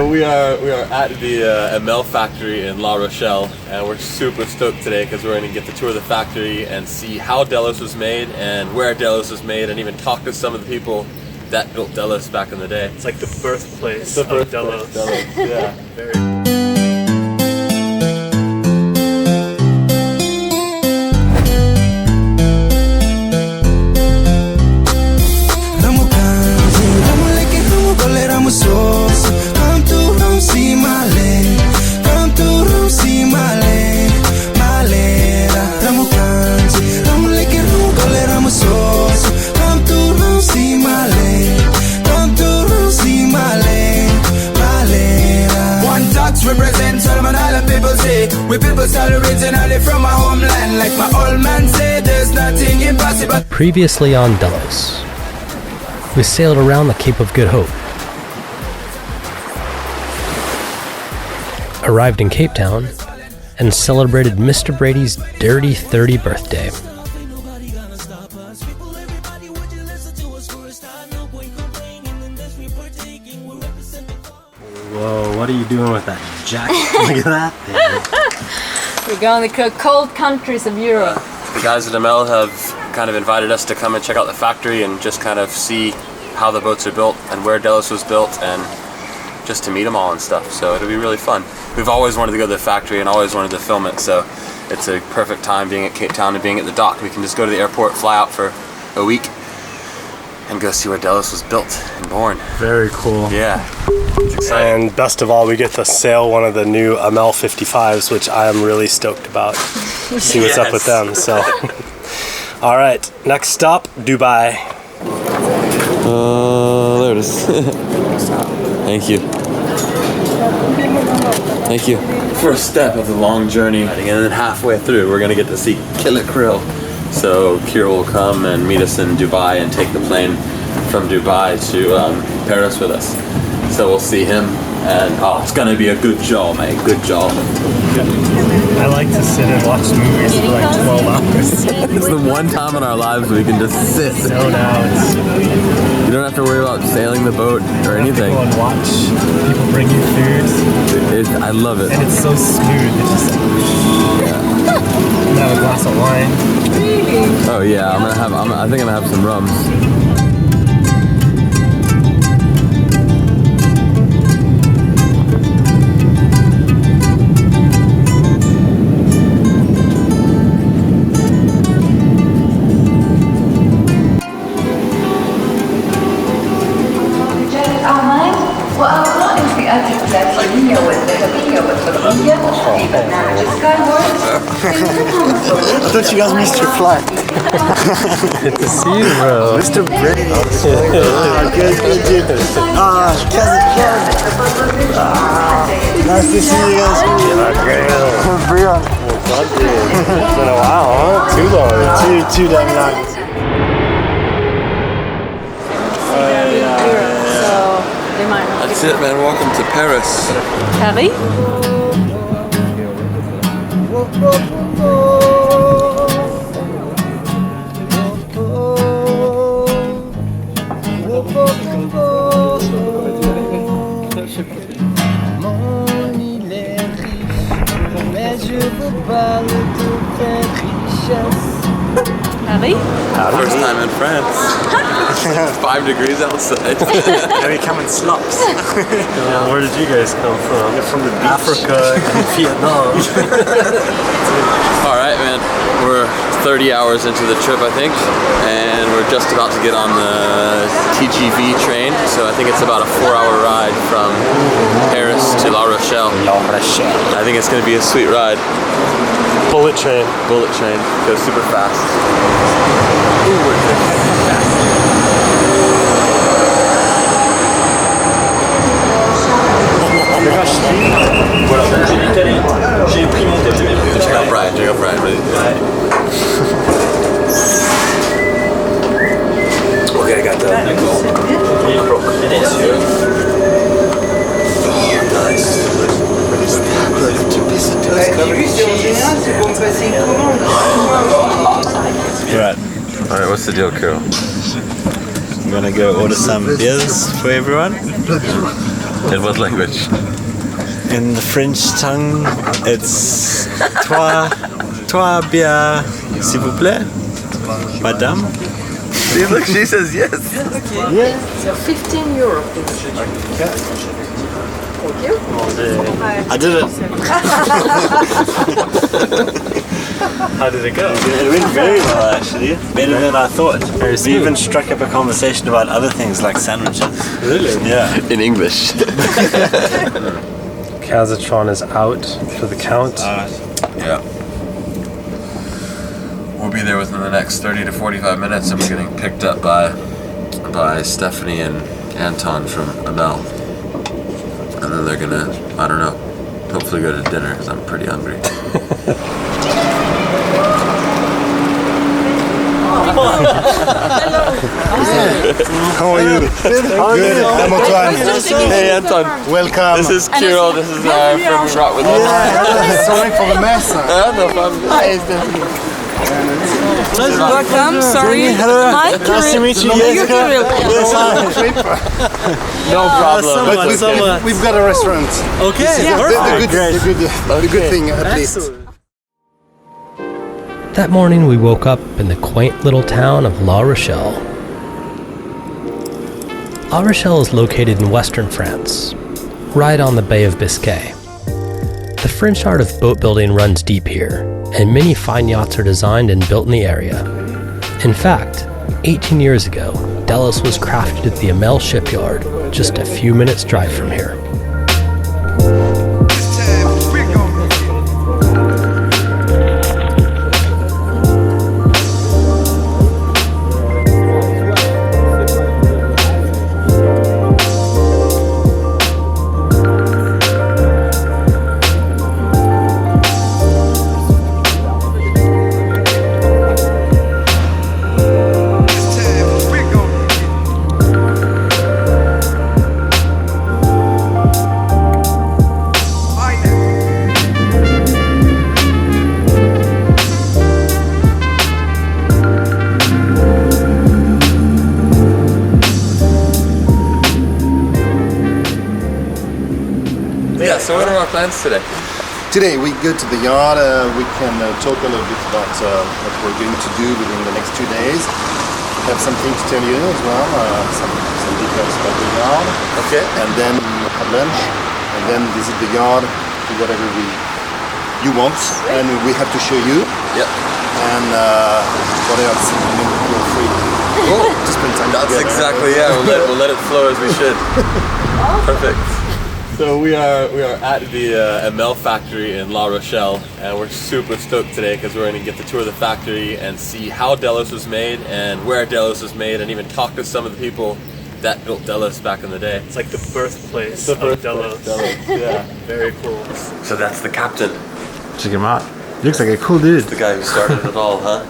we are at the Amel factory in La Rochelle, and we're super stoked today because we're going to get the tour of the factory and see how Delos was made and where Delos was made, and even talk to some of the people that built Delos back in the day. It's like the birthplace of Delos. Yeah. Very. Come to Ram see my land. Come to Ram see my land. Malera Ramukanji. Ramuleke Rugole Ramusoso. Come to Ram see my land. Come to Ram see my land. Malera. Onetox represents Solomon Island people say. We people start originally from our homeland. Like my old man said, there's nothing impossible. Previously on Delos, we sailed around the Cape of Good Hope, arrived in Cape Town, and celebrated Mr. Brady's dirty 30 birthday. Whoa, what are you doing with that jacket? Look at that thing. We're going to the cold countries of Europe. The guys at Amel have kind of invited us to come and check out the factory and just kind of see how the boats are built and where Delos was built, and just to meet them all and stuff. So it'll be really fun. We've always wanted to go to the factory and always wanted to film it, so it's a perfect time being at Cape Town and being at the dock. We can just go to the airport, fly out for a week, and go see where Delos was built and born. Very cool. Yeah, it's exciting. And best of all, we get to sail one of the new Amel 55s, which I am really stoked about. See what's up with them. So, all right, next stop, Dubai. There it is. Thank you. Thank you. First step of the long journey, and then halfway through, we're gonna get to see Killer Krill. So Kira will come and meet us in Dubai and take the plane from Dubai to Paris with us. So we'll see him, and oh, it's gonna be a good job, mate. Good job. I like to sit and watch movies for like 12 hours. It's the one time in our lives we can just sit. Zone out. You don't have to worry about sailing the boat or anything. Go and watch. People bring you food. I love it. And it's so smooth. It's just like, Yeah. I'm gonna have a glass of wine. Oh yeah, I think I'm gonna have some rums. I thought you guys missed your flight. Good to see you, bro. Mr. Brady. Good. Nice to see you guys. Breeyawn. What's up, dude? It's been a while, huh? Too long. Too damn long. So they might not. That's it, man. Welcome to Paris. Paris? Paris? First time in France. 5 degrees outside. They come in slops. Where did you guys come from? You're from the beach. Africa and Vietnam. Alright, man. We're 30 hours into the trip, I think, and we're just about to get on the TGV train. So I think it's about a 4-hour ride from Paris to La Rochelle. I think it's going to be a sweet ride. Bullet train. Bullet train. Goes super fast. Ooh, we're good. Check out Brian. Okay, I got that. Nice. Right. Alright, what's the deal, crew? I'm gonna go order some beers for everyone. In what language? In the French tongue, it's toi bien, s'il vous plaît, madame. See, look, she says yes. So 15 euro, please. Thank you. I did it. How did it go? It went very well, actually. Better than I thought. We even struck up a conversation about other things like sandwiches. Really? Yeah. In English. Kazatron is out for the count. Yeah. We'll be there within the next 30 to 45 minutes, and we're getting picked up by Stephanie and Anton from Amel. And then they're gonna, I don't know, hopefully go to dinner because I'm pretty hungry. How are you? Good. I'm Antoine. Hey Anton. Welcome. This is Kirill, this is from Rock with us. Sorry for the mess. No problem. Welcome, sorry. Hi, Nice to meet you. No problem. But we've got a restaurant. Okay, The good thing, at least. That morning we woke up in the quaint little town of La Rochelle. La Rochelle is located in western France, right on the Bay of Biscay. The French art of boat building runs deep here, and many fine yachts are designed and built in the area. In fact, 18 years ago, Delos was crafted at the Amel shipyard, just a few minutes' drive from here. So what are our plans today? Today we go to the yard. We can talk a little bit about what we're going to do within the next 2 days. We have something to tell you as well, some details about the yard. Okay. And then have lunch, and then visit the yard, do whatever you want, and we have to show you. Yep. And what else? And then feel free to spend time That's together. exactly, yeah. We'll let it flow as we should. Perfect. So we are at the Amel factory in La Rochelle, and we're super stoked today because we're going to get to tour the factory and see how Delos was made and where Delos was made, and even talk to some of the people that built Delos back in the day. It's like the birthplace of Delos. Yeah. Very cool. So that's the captain, Check him out. Looks like a cool dude. the guy who started it all, huh?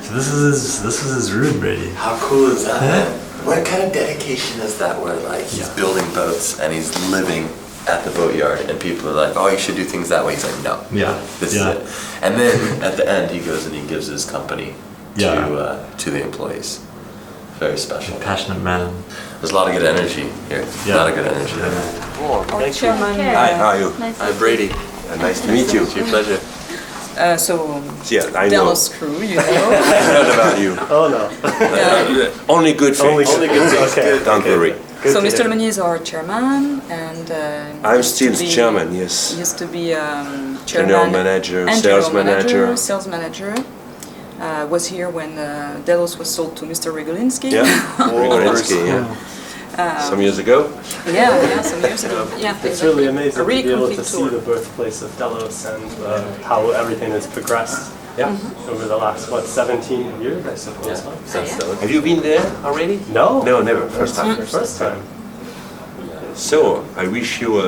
So this is his room, Brady. How cool is that, man? What kind of dedication is that where like he's building boats and he's living at the boatyard and people are like, oh, you should do things that way. He's like, no, this is it. And then at the end he goes and he gives his company to the employees. Very special. Passionate man. There's a lot of good energy here. A lot of good energy. Our chairman. Hi, how are you? I'm Brady. Nice to meet you. It's your pleasure. Yeah, I know. Delos Crew, you know. I heard about you. Oh no. Only good things. Only good things. Okay. Don't worry. So Mr. Lemony is our chairman, and I'm still the chairman, yes. He used to be chairman, General manager, and sales general manager. Sales manager. Was here when Delos was sold to Mr. Regulinski. Yeah, Regulinski, yeah. Some years ago. Yeah, some years ago. Yeah, It's really amazing A really to be able complete to see tour. the birthplace of Delos and how everything has progressed over the last, 17 years, I suppose. huh? Have you been there already? No. No, never. First time. First time. So, I wish you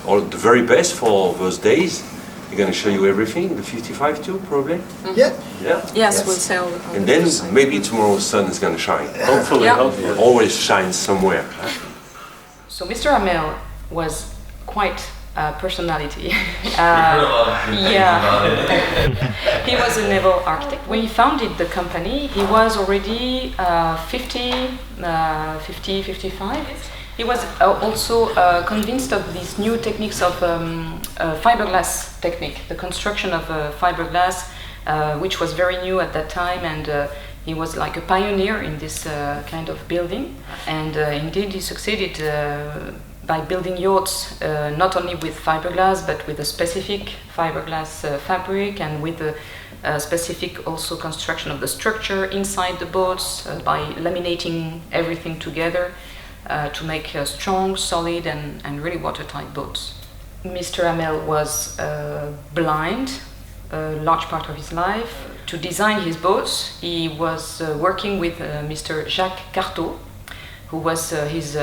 all the very best for those days. We're going to show you everything, the 55 too, probably. Yeah. Yeah. Yes, we'll sell. And then maybe tomorrow's sun is going to shine. Hopefully, Yeah. hopefully. Always shines somewhere. So Mr. Amel was quite a personality. He was a naval architect. When he founded the company, he was already 55. He was also convinced of these new techniques of fiberglass technique, the construction of fiberglass, which was very new at that time, and he was like a pioneer in this kind of building. And indeed, he succeeded by building yachts not only with fiberglass, but with a specific fiberglass fabric, and with a specific also construction of the structure inside the boats by laminating everything together to make strong, solid, and really watertight boats. Mr. Amel was blind a large part of his life. To design his boats, he was working with Mr. Jacques Carteau, who was his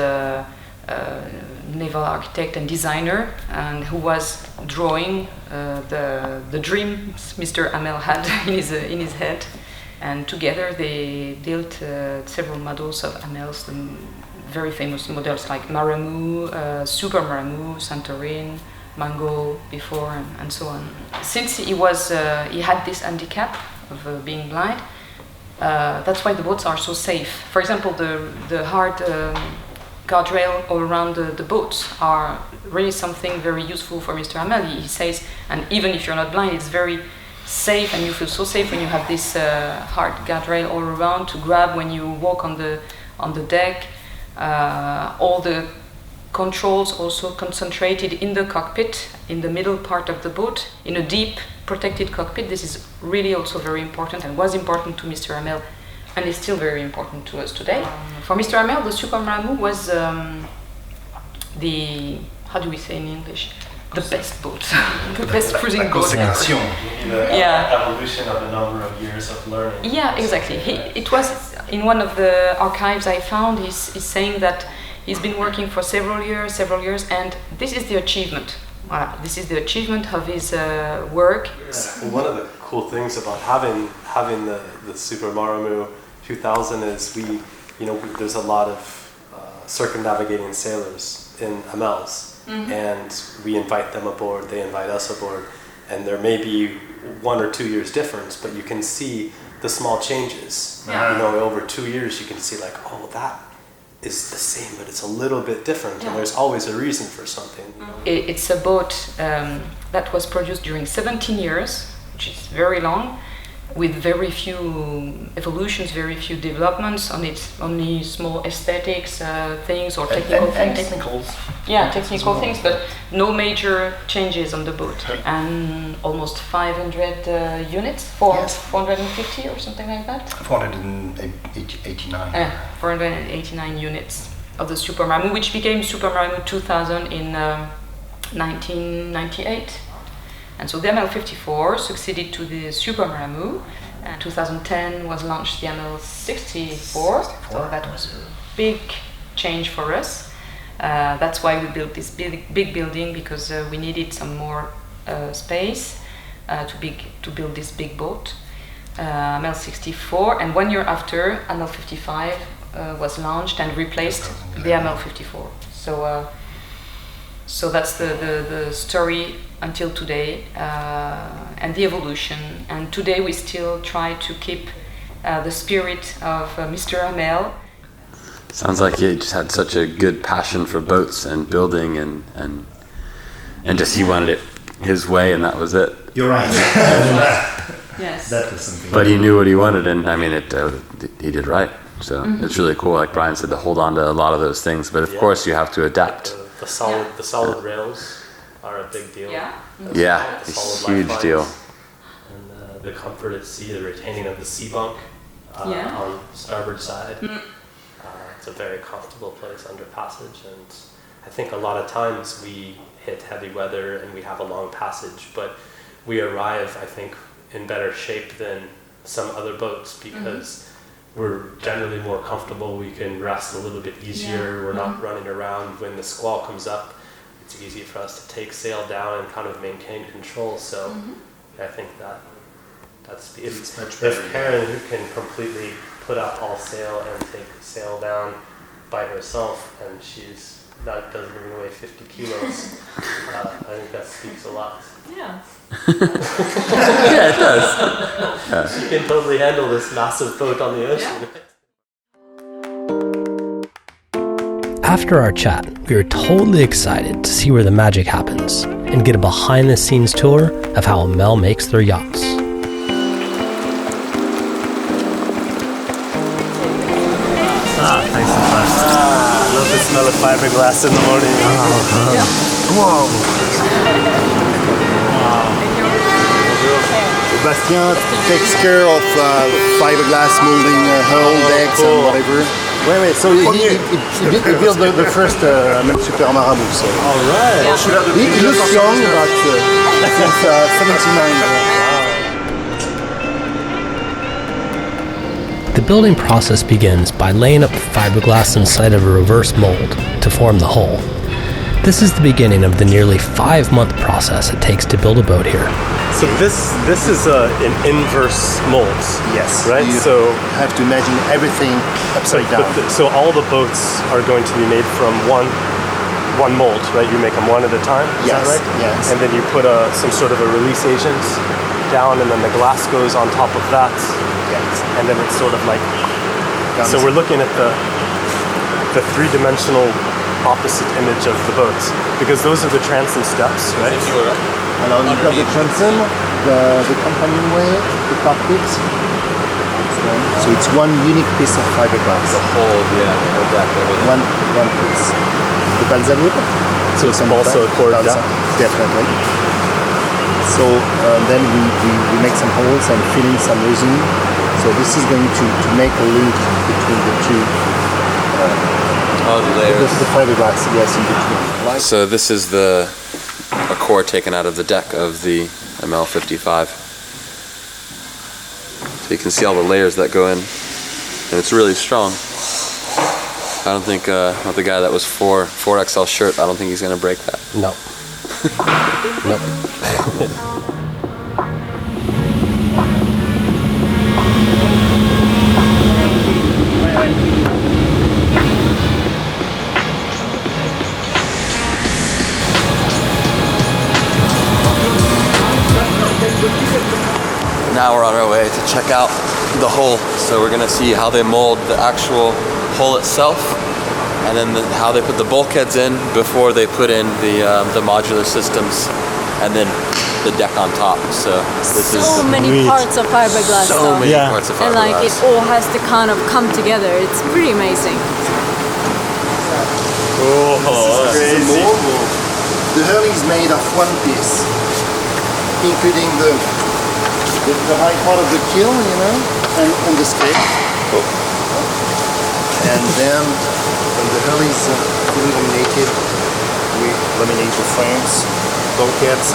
naval architect and designer, and who was drawing the dreams Mr. Amel had in his head. And together they built several models of Amels, the very famous models like Maramu, Super Maramu, Santorin, Mango before, and so on. Since he had this handicap of being blind, that's why the boats are so safe. For example, the hard guardrail all around the boats are really something very useful for Mr. Amel. He says, and even if you're not blind, it's very safe, and you feel so safe when you have this hard guardrail all around to grab when you walk on the deck. All the controls also concentrated in the cockpit, in the middle part of the boat, in a deep protected cockpit. This is really also very important, and was important to Mr. Amel, and is still very important to us today. For Mr. Amel, the Super Maramu was the, how do we say in English? The best boat, the best cruising boat. Yeah. Evolution of a number of years of learning. Yeah, exactly. It was in one of the archives I found. He's saying that he's been working for several years, and this is the achievement. This is the achievement of his work. One of the cool things about having the Super Maramu 2000 is there's a lot of circumnavigating sailors in Amels. Mm-hmm. And we invite them aboard, they invite us aboard, and there may be 1 or 2 years difference, but you can see the small changes. Yeah. Over 2 years you can see like, oh, that is the same, but it's a little bit different, and there's always a reason for something. It's a boat that was produced during 17 years, which is very long, with very few evolutions, very few developments on its only small aesthetics things or technical things. And technicals. Yeah, technical things, but no major changes on the boat. And almost 500 units, 450 or something like that? 489. 489 units of the Super Maramu, which became Super Maramu 2000 in 1998. And so the Amel 54 succeeded to the Super Maramu, and 2010 was launched the Amel 64. So that was a big change for us. That's why we built this big building, because we needed some more space to build this big boat. Amel 64, and 1 year after, Amel 55 was launched and replaced the Amel 54. So that's the story until today, and the evolution. And today we still try to keep the spirit of Mr. Amel. Sounds like he just had such a good passion for boats and building, and just he wanted it his way, and that was it. You're right. Yes. That was something. But he knew what he wanted, and I mean, he did right. So it's really cool, like Brian said, to hold on to a lot of those things. But of course, you have to adapt. The solid rails are a big deal. Yeah. Yeah, a huge deal. And the comfort at sea, the retaining of the sea bunk on the starboard side. It's a very comfortable place under passage, and I think a lot of times we hit heavy weather and we have a long passage, but we arrive, I think, in better shape than some other boats, because we're generally more comfortable. We can rest a little bit easier. We're not running around when the squall comes up. It's easy for us to take sail down and kind of maintain control. So I think that's if Karen can completely put up all sail and take sail down by herself, and that doesn't even weigh 50 kilos. I think that speaks a lot. Yeah. Yeah, it does. Yeah. She can totally handle this massive boat on the ocean. After our chat, we were totally excited to see where the magic happens and get a behind-the-scenes tour of how Amel makes their yachts. Thanks so much. I love the smell of fiberglass in the morning. Whoa. Bastien takes care of fiberglass molding hull decks and whatever. Wait, so he built the first Super Marabout. So. All right. He looks young, but since 79. The building process begins by laying up the fiberglass inside of a reverse mold to form the hull. This is the beginning of the nearly 5-month process it takes to build a boat here. So this is an inverse mold. Yes. Right. You have to imagine everything upside down. So all the boats are going to be made from one mold, right? You make them one at a time. Is that right? Yes. And then you put some sort of a release agent down, and then the glass goes on top of that. Yes. And then it's sort of like. So we're looking at the 3-dimensional opposite image of the boats, because those are the transom steps, right? Alors you've got the transom, the companionway, the cockpit. So it's one unique piece of fiberglass. The whole, everything. One piece. The balsa-wood. So it's also poured down? Definitely. So then we make some holes and fill in some resin. So this is going to make a link between the two. The layers. The fiberglass, yes, in between. So this is a core taken out of the deck of the Amel 55. So you can see all the layers that go in, and it's really strong. I don't think the guy that was 4XL shirt, I don't think he's gonna break that. No. Nope. Now we're on our way to check out the hull. So we're gonna see how they mold the actual hull itself, and then how they put the bulkheads in before they put in the modular systems, and then the deck on top. So this is so many parts of fiberglass. So many parts of fiberglass. And like it all has to kind of come together. It's pretty amazing. Oh, this is crazy. The hull is made of one piece, including the high part of the keel, and the stake. And then when the hull is fully laminated, we laminate the frames, bulkheads.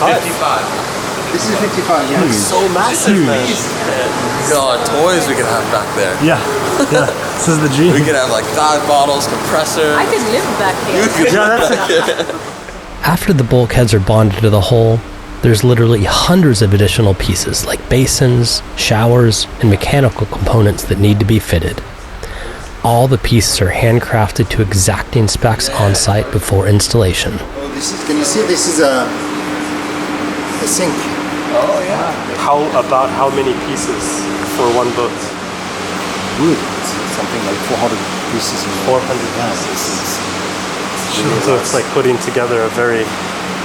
55. This is 55, yeah. It's so massive, man. Look at all the toys we could have back there. Yeah. This is the dream. We could have like dive bottles, compressor. I could live back here. After the bulkheads are bonded to the hull, there's literally hundreds of additional pieces like basins, showers, and mechanical components that need to be fitted. All the pieces are handcrafted to exacting specs on site before installation. Can you see this is a sink? Oh yeah. How many pieces for one boat? Wood. Something like 400 pieces. 400 pieces. So it's like putting together a very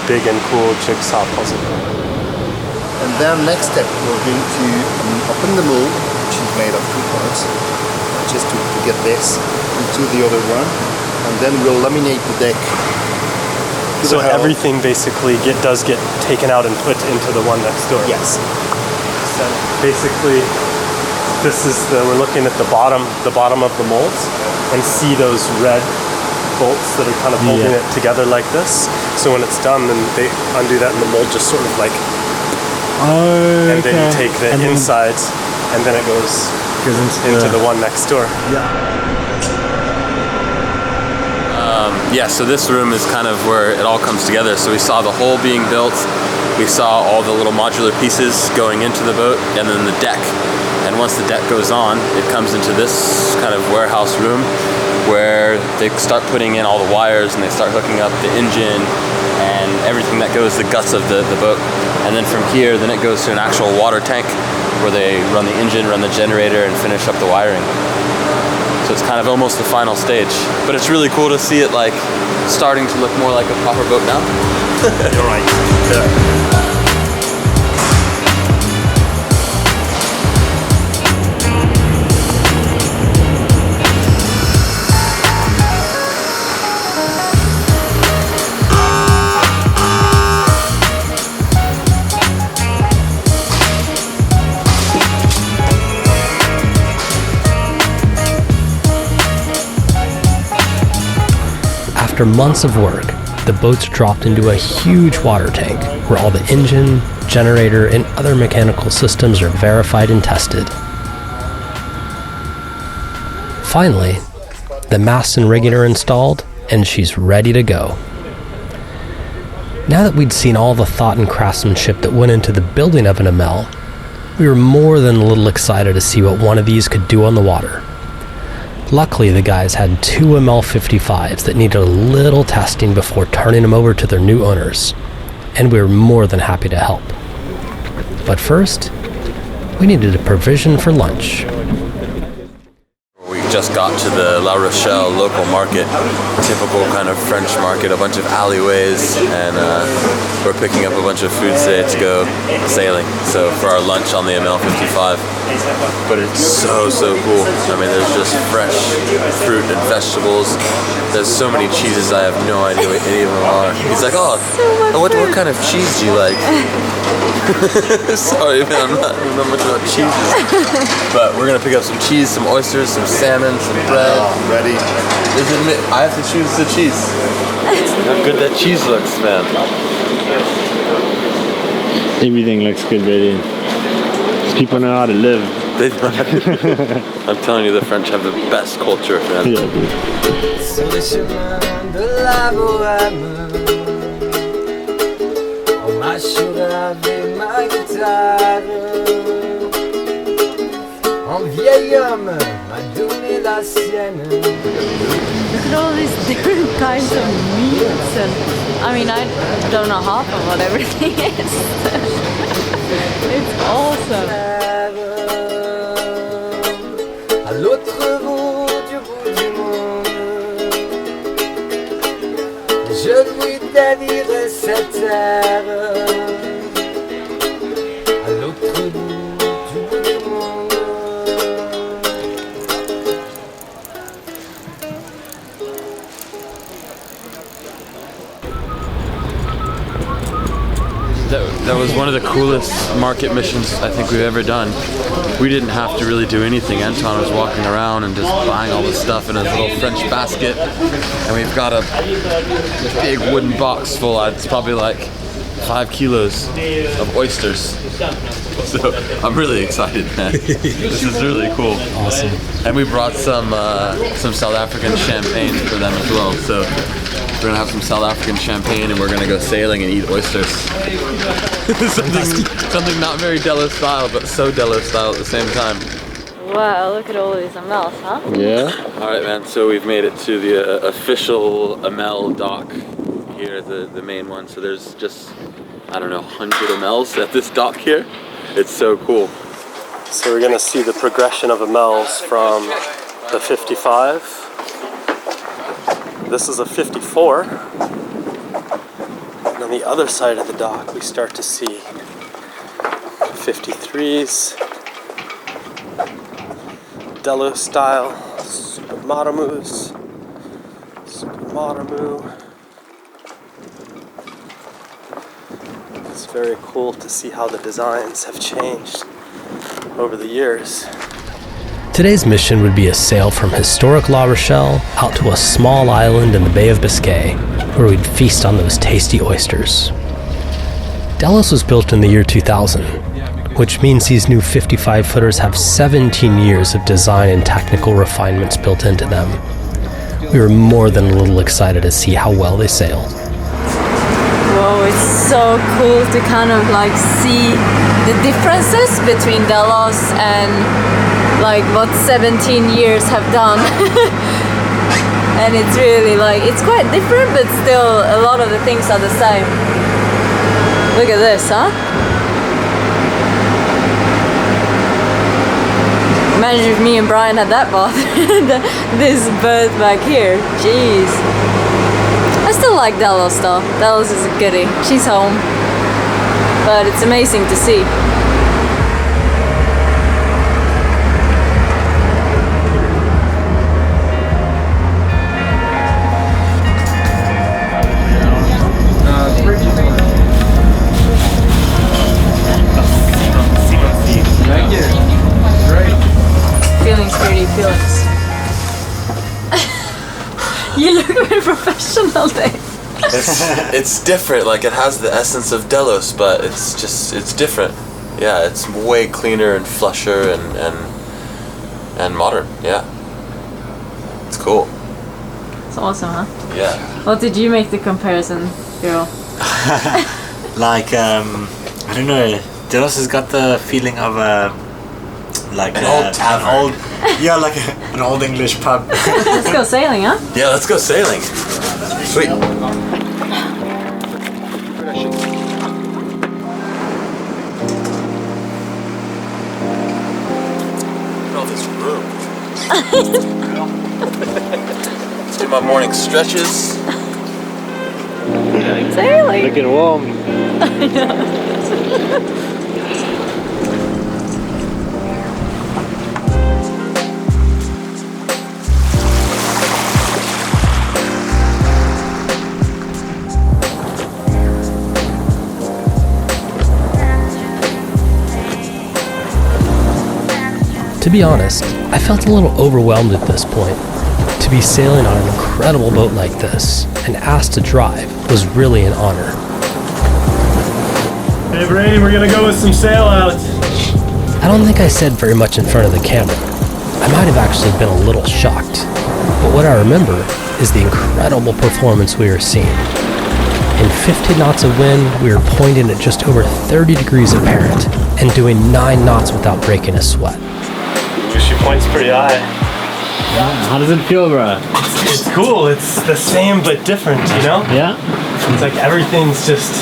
big and cool jigsaw puzzle. And then next step, we're going to open the mold, which is made of 2 parts, just to get this into the other one, and then we'll laminate the deck. So everything basically does get taken out and put into the one next door. Yes. So basically, we're looking at the bottom of the mold, and see those red bolts that are kind of holding it together like this. So when it's done, then they undo that, and the mold just sort of like And then you take the insides, and then it goes into the one next door. Yeah, so this room is kind of where it all comes together. So we saw the hull being built, we saw all the little modular pieces going into the boat, and then the deck. And once the deck goes on, it comes into this kind of warehouse room where they start putting in all the wires and they start hooking up the engine and everything that goes, the guts of the boat. And then from here, then it goes to an actual water tank where they run the engine, run the generator, and finish up the wiring. So it's kind of almost the final stage. But it's really cool to see it like starting to look more like a proper boat now. You're right. Yeah. After months of work, the boat's dropped into a huge water tank where all the engine, generator, and other mechanical systems are verified and tested. Finally, the masts and rigging are installed, and she's ready to go. Now that we'd seen all the thought and craftsmanship that went into the building of an Amel, we were more than a little excited to see what one of these could do on the water. Luckily, the guys had 2 ML55s that needed a little testing before turning them over to their new owners, and we were more than happy to help. But first, we needed a provision for lunch. We just got to the La Rochelle local market, typical kind of French market, a bunch of alleyways, and we're picking up a bunch of food today to go sailing. So for our lunch on the ML55. But it's so cool. I mean, there's just fresh fruit and vegetables. There's so many cheeses, I have no idea what any of them are. He's like, oh, what kind of cheese do you like? Sorry, man, I don't know much about cheeses. But we're gonna pick up some cheese, some oysters, some salmon, some bread. Ready? I have to choose the cheese. How good that cheese looks, man. Everything looks good, baby. People know how to live. I'm telling you, the French have the best culture, man. Yeah, dude. Sur les chemins de la bohème, on marcherait avec ma guitare. Un vieil homme m'a donné la sienne. Look at all these different kinds of meats, and I mean, I don't know half of what everything is. It's awesome. À l'autre bout du monde, je lui dédierai cette terre. À l'autre bout du monde. That was one of the coolest market missions I think we've ever done. We didn't have to really do anything. Anton was walking around and just buying all this stuff in his little French basket. And we've got a big wooden box full. It's probably like 5 kilos of oysters. So I'm really excited, man. This is really cool. Awesome. And we brought some South African champagne for them as well. So we're gonna have some South African champagne and we're gonna go sailing and eat oysters. something not very Delos style, but so Delos style at the same time. Wow, look at all these Amels, huh? Yeah. All right, man. So we've made it to the official Amel dock here, the main one. So there's just, I don't know, 100 Amels at this dock here. It's so cool. So we're gonna see the progression of Amels from the 55. This is a 54. And on the other side of the dock, we start to see 53s, Delos style, Super Maramus, Super Maramu. It's very cool to see how the designs have changed over the years. Today's mission would be a sail from historic La Rochelle out to a small island in the Bay of Biscay, where we'd feast on those tasty oysters. Delos was built in the year 2000, which means these new 55-footers have 17 years of design and technical refinements built into them. We were more than a little excited to see how well they sailed. Whoa, it's so cool to kind of like see the differences between Delos and like what 17 years have done. And it's really like, it's quite different, but still a lot of the things are the same. Look at this, huh? Imagine if me and Brian had that boat. This bird back here, jeez. I still like Delos though. Delos is a goodie. She's home. But it's amazing to see. Feelings, pretty feelings. You look very professional there. It's different, like it has the essence of Delos, but it's different. Yeah, it's way cleaner and flusher and modern, yeah. It's cool. It's awesome, huh? Yeah. What did you make the comparison, girl? Like, I don't know, Delos has got the feeling of like an old tavern. Like an old English pub. Let's go sailing, huh? Yeah, let's go sailing. Sweet. All this room. Let's do my morning stretches. Sailing. Looking warm. I know. To be honest, I felt a little overwhelmed at this point. To be sailing on an incredible boat like this and asked to drive was really an honor. Hey Brady, we're gonna go with some sail out. I don't think I said very much in front of the camera. I might have actually been a little shocked. But what I remember is the incredible performance we were seeing. In 50 knots of wind, we were pointing at just over 30 degrees apparent and doing 9 knots without breaking a sweat. She points pretty high. How does it feel, bro? It's cool. It's the same but different, you know? Yeah? It's like everything's just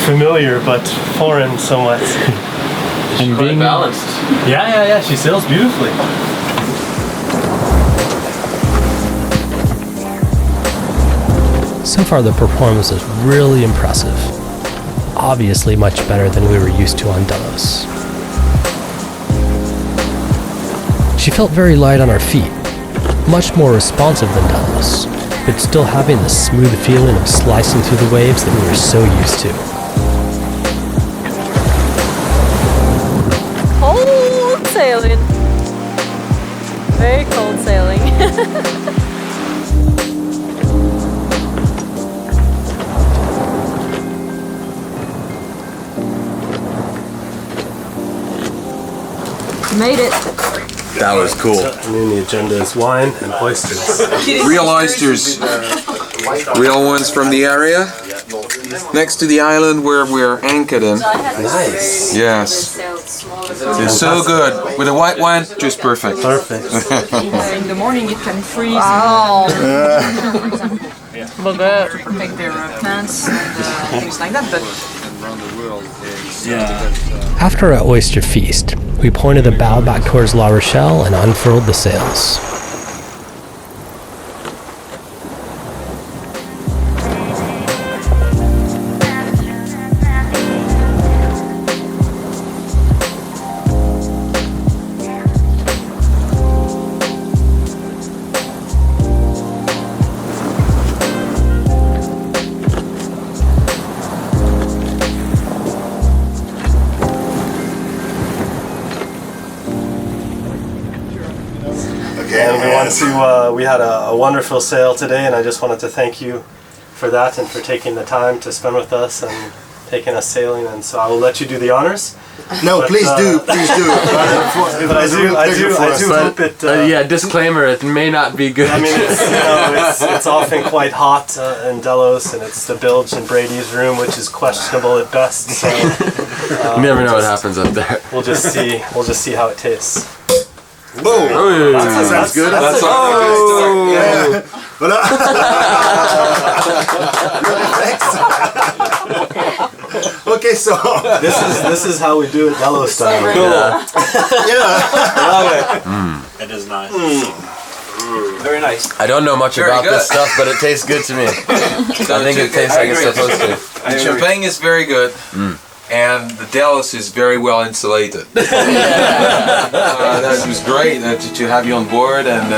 familiar but foreign somewhat. And Quite balanced. Yeah. She sails beautifully. So far the performance is really impressive. Obviously much better than we were used to on Delos. She felt very light on her feet, much more responsive than Delos, but still having the smooth feeling of slicing through the waves that we were so used to. Cold sailing. Very cold sailing. Made it. That was cool. And then the agenda is wine and oysters. Real oysters. Real ones from the area. Next to the island where we're anchored in. Nice. Yes. It's so good. With a white wine, just perfect. Perfect. In the morning it can freeze. Wow. To protect their plants and things like that. But After our oyster feast, we pointed the bow back towards La Rochelle and unfurled the sails. We had a wonderful sail today, and I just wanted to thank you for that and for taking the time to spend with us and taking us sailing, and so I will let you do the honors. No, please do. But I do hope it. Yeah, disclaimer: it may not be good. I mean, it's often quite hot in Delos, and it's the bilge in Brady's room, which is questionable at best. So, you never know what happens up there. We'll just see how it tastes. Oh, that sounds good. That's Okay, so this is how we do it Delos style. Cool. I love it. It is nice. Very nice. I don't know much about this stuff, but it tastes good to me. I think it tastes like it's supposed to. The champagne is very good. And the Delos is very well insulated. That was great to have you on board and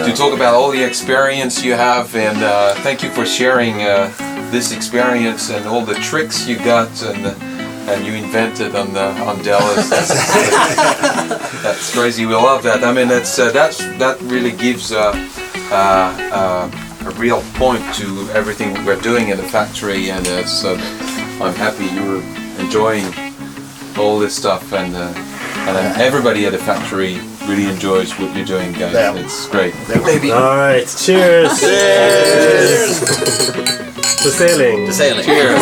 to talk about all the experience you have. And thank you for sharing this experience and all the tricks you got and you invented on Delos. That's crazy. We love that. I mean, that really gives a real point to everything we're doing in the factory, and I'm happy you were enjoying all this stuff, and everybody at the factory really enjoys what you're doing, guys. Yeah. It's great. All right, cheers! Cheers! To sailing. To sailing. Cheers.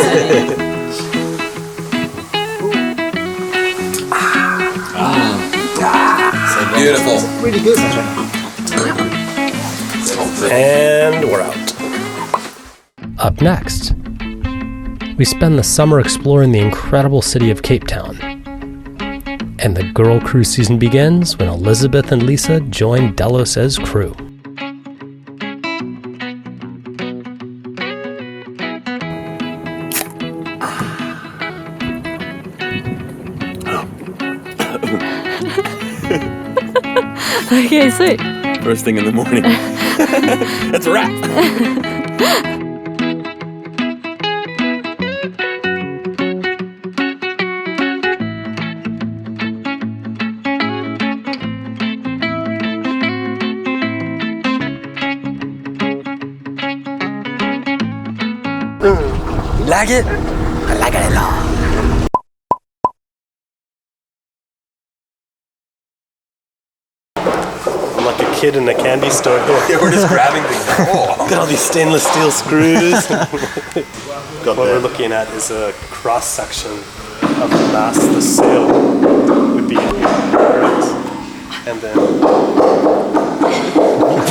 Beautiful. Really good. And we're out. Up next, we spend the summer exploring the incredible city of Cape Town. And the girl crew season begins when Elizabeth and Lisa join Delos' crew. Okay, sweet. First thing in the morning. That's a wrap. Like it? I like it a lot. I'm like a kid in a candy store here. Yeah, we're just grabbing things. Got all these stainless steel screws. What we're looking at is a cross section of the mast. The sail would be in here, and then.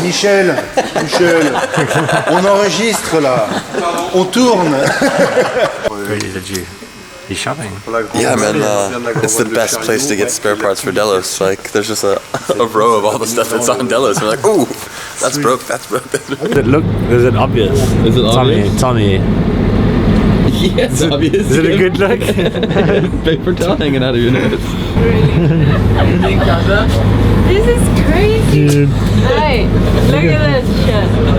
Michel, on enregistre là, on tourne. Brady, did you be shopping? Yeah, man, it's the best place to get spare parts for Delos. Like, there's just a row of all the stuff that's on Delos. We're like, ooh, that's broke, that's broke. Does it look? Is it obvious? Is it obvious? Tell me. Yes, it's obvious. Is it a good look? Paper towel hanging out of your nose. This is crazy. Hey, look at this shit.